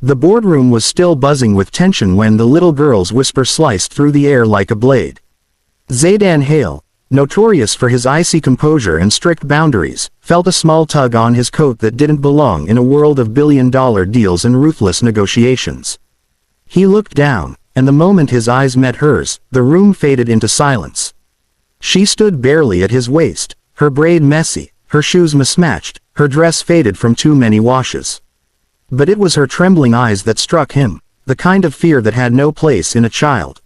The boardroom was still buzzing with tension when the little girl's whisper sliced through the air like a blade. Zaydan Hale, notorious for his icy composure and strict boundaries, felt a small tug on his coat that didn't belong in a world of billion-dollar deals and ruthless negotiations. He looked down, and the moment his eyes met hers, the room faded into silence. She stood barely at his waist, her braid messy, her shoes mismatched, her dress faded from too many washes. But it was her trembling eyes that struck him, the kind of fear that had no place in a child.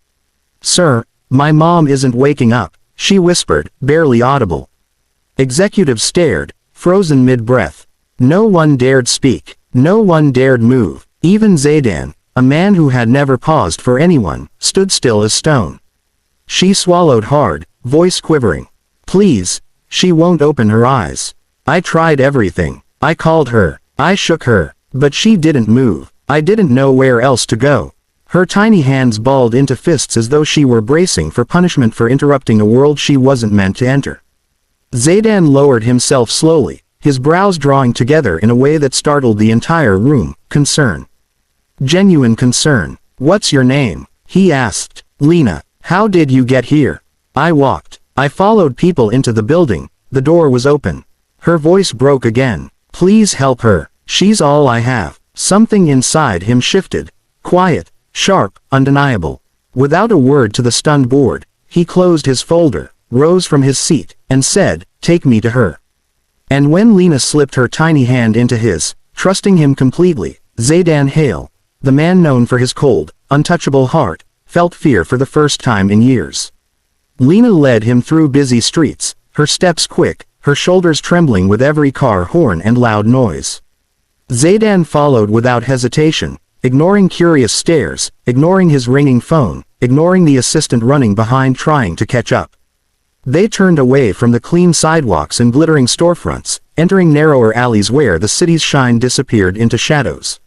"Sir, my mom isn't waking up," she whispered, barely audible. Executives stared, frozen mid-breath. No one dared speak, no one dared move. Even Zaydan, a man who had never paused for anyone, stood still as stone. She swallowed hard, voice quivering. "Please." She won't open her eyes. "I tried everything. I called her. I shook her. But she didn't move. I didn't know where else to go." Her tiny hands balled into fists as though she were bracing for punishment for interrupting a world she wasn't meant to enter. Zaydan lowered himself slowly, his brows drawing together in a way that startled the entire room. Concern. Genuine concern. "What's your name?" he asked. "Lena." "How did you get here?" "I walked. I followed people into the building. The door was open." Her voice broke again. "Please help her. She's all I have." Something inside him shifted. Quiet, sharp, undeniable. Without a word to the stunned board, he closed his folder, rose from his seat, and said, "Take me to her." And when Lena slipped her tiny hand into his, trusting him completely, Zaydan Hale, the man known for his cold, untouchable heart, felt fear for the first time in years. Lena led him through busy streets, her steps quick, her shoulders trembling with every car horn and loud noise. Zaydan followed without hesitation, ignoring curious stares, ignoring his ringing phone, ignoring the assistant running behind trying to catch up. They turned away from the clean sidewalks and glittering storefronts, entering narrower alleys where the city's shine disappeared into shadows.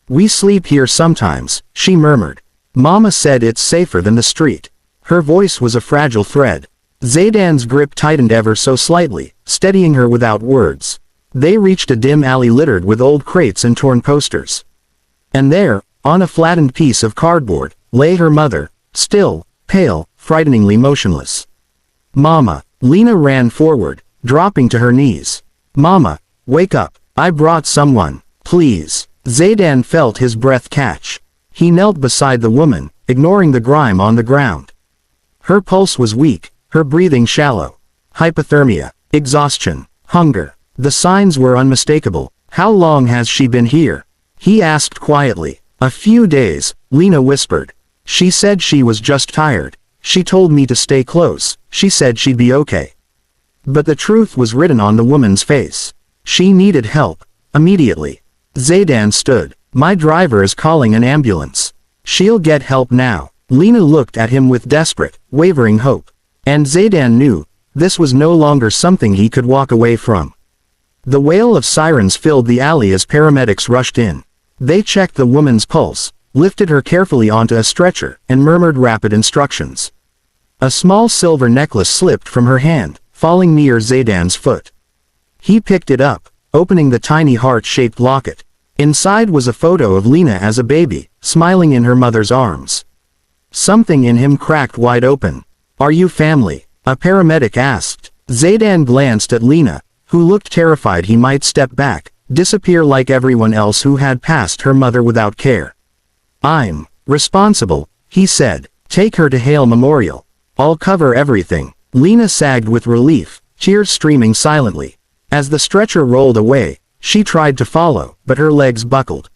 "We sleep here sometimes," she murmured. "Mama said it's safer than the street." Her voice was a fragile thread. Zaydan's grip tightened ever so slightly, steadying her without words. They reached a dim alley littered with old crates and torn posters. And there, on a flattened piece of cardboard, lay her mother, still, pale, frighteningly motionless. "Mama." Lena ran forward, dropping to her knees. "Mama, wake up. I brought someone. Please." Zaydan felt his breath catch. He knelt beside the woman, ignoring the grime on the ground. Her pulse was weak, her breathing shallow. Hypothermia, exhaustion, hunger. The signs were unmistakable. "How long has she been here?" he asked quietly. "A few days," Lena whispered. "She said she was just tired. She told me to stay close. She said she'd be okay." But the truth was written on the woman's face. She needed help. Immediately. Zaydan stood. "My driver is calling an ambulance. She'll get help now." Lena looked at him with desperate, wavering hope. And Zaydan knew, this was no longer something he could walk away from. The wail of sirens filled the alley as paramedics rushed in. They checked the woman's pulse, lifted her carefully onto a stretcher, and murmured rapid instructions. A small silver necklace slipped from her hand, falling near Zaydan's foot. He picked it up, opening the tiny heart-shaped locket. Inside was a photo of Lena as a baby, smiling in her mother's arms. Something in him cracked wide open. "Are you family?" a paramedic asked. Zaydan glanced at Lena, who looked terrified he might step back, disappear like everyone else who had passed her mother without care. "I'm responsible," he said. "Take her to Hale Memorial. I'll cover everything." Lena sagged with relief, tears streaming silently. As the stretcher rolled away, she tried to follow, but her legs buckled.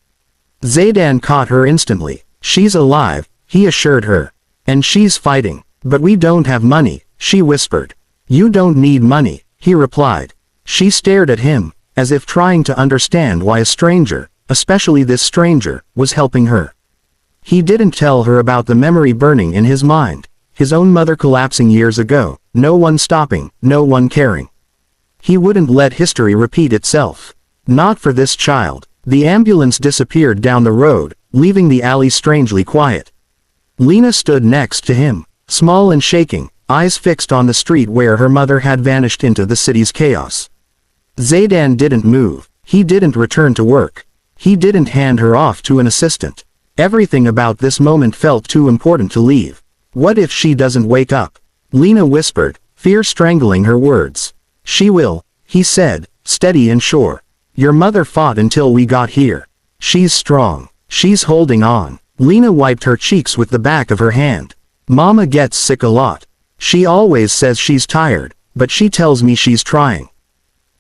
Zaydan caught her instantly. "She's alive," he assured her. "And she's fighting. But we don't have money," she whispered. "You don't need money," he replied. She stared at him, as if trying to understand why a stranger, especially this stranger, was helping her. He didn't tell her about the memory burning in his mind, his own mother collapsing years ago, no one stopping, no one caring. He wouldn't let history repeat itself. Not for this child. The ambulance disappeared down the road, leaving the alley strangely quiet. Lena stood next to him, small and shaking, eyes fixed on the street where her mother had vanished into the city's chaos. Zaydan didn't move. He didn't return to work. He didn't hand her off to an assistant. Everything about this moment felt too important to leave. What if she doesn't wake up? Lena whispered, fear strangling her words. She will, he said, steady and sure. Your mother fought until we got here. She's strong. She's holding on. Lena wiped her cheeks with the back of her hand. Mama gets sick a lot. She always says she's tired, but she tells me she's trying.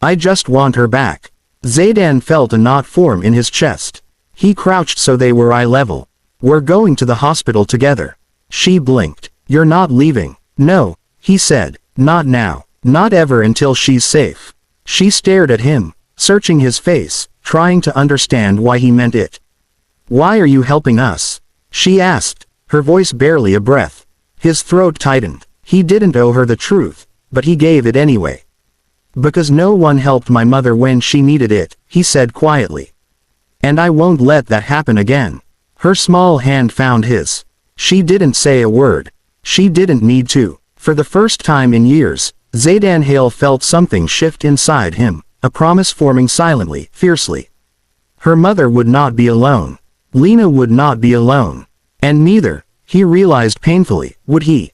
I just want her back. Zaydan felt a knot form in his chest. He crouched so they were eye level. We're going to the hospital together. She blinked. You're not leaving. No, he said, not now. Not ever until she's safe. She stared at him, searching his face, trying to understand why he meant it. Why are you helping us? She asked, her voice barely a breath. His throat tightened. He didn't owe her the truth, but he gave it anyway. Because no one helped my mother when she needed it, he said quietly. And I won't let that happen again. Her small hand found his. She didn't say a word. She didn't need to. For the first time in years, Zaydan Hale felt something shift inside him, a promise forming silently, fiercely. Her mother would not be alone. Lena would not be alone. And neither, he realized painfully, would he.